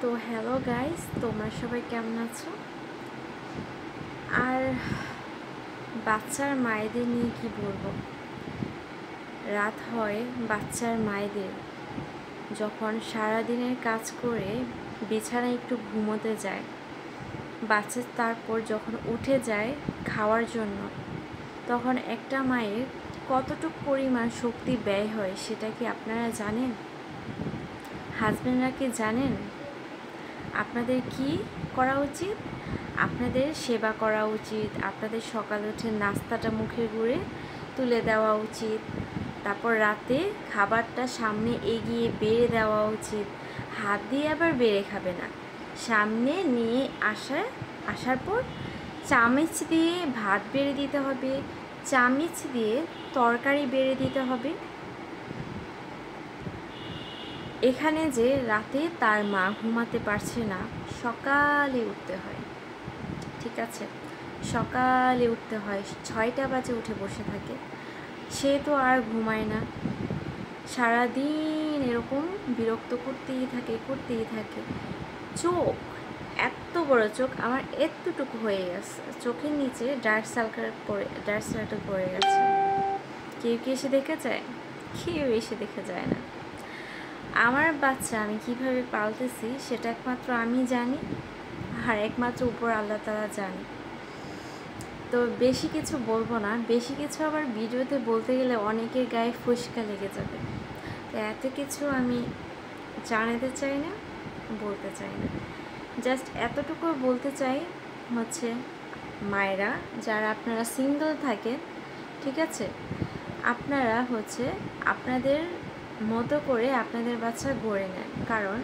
তো hello guys, তোমরা সবাই কেমন আছো? আর বাচ্চার মায়েদের নিয়ে কি বলবো। রাত হয় বাচ্চার মায়েদের যখন সারাদিনের কাজ করে বিছানায় একটু ঘুমোতে যায়, বাচ্চা তারপর যখন উঠে যায় খাওয়ার জন্য, তখন একটা মায়ের কতটুকু পরিমাণ শক্তি ব্যয় হয় সেটা কি আপনারা জানেন? হাজবেন্ডরা কি জানেন? আপনাদের কি করা উচিত? আপনাদের সেবা করা উচিত, আপনাদের সকালে উঠে নাস্তাটা মুখে গুঁড়ে তুলে দেওয়া উচিত, তারপর রাতে খাবারটা সামনে এগিয়ে বেড়ে দেওয়া উচিত। হাত দিয়ে আবার বেড়ে খাবে না, সামনে নিয়ে আসার পর চামচ দিয়ে ভাত বেড়ে দিতে হবে, চামচ দিয়ে তরকারি বেড়ে দিতে হবে। এখানে যে রাতে তার মা ঘুমাতে পারছে না, সকালে উঠতে হয়, ঠিক আছে, সকালে উঠতে হয়, 6টা বাজে উঠে বসে থাকে, সে তো আর ঘুমায় না, সারাদিন এরকম বিরক্ত করতেই থাকে। চোখ, এত বড় চোখ, আমার এতটুকু হয়ে গেছে, চোখের নিচে ডার্ক সার্কেল পড়ে গেছে। কেউ কি এসে দেখে যায়? কেউ এসে দেখে যায় না। আমার বাচ্চা আমি কিভাবে পালতেছি সেটা একমাত্র আমি জানি, আর একমাত্র উপর আল্লাহ তাআলা জানে। তো বেশি কিছু বলবো না, বেশি কিছু আবার ভিডিওতে বলতে গেলে অনেকের গায়ে ফুসকা লেগে যাবে। তো এত কিছু আমি জানাতে চাই না, বলতে চাই না। জাস্ট এতটুকু বলতে চাই, হচ্ছে মায়েরা যারা আপনারা সিঙ্গেল থাকেন, ঠিক আছে, আপনারা হচ্ছে আপনাদের মতো করে আপনাদের বাচ্চা গড়ে নেন, কারণ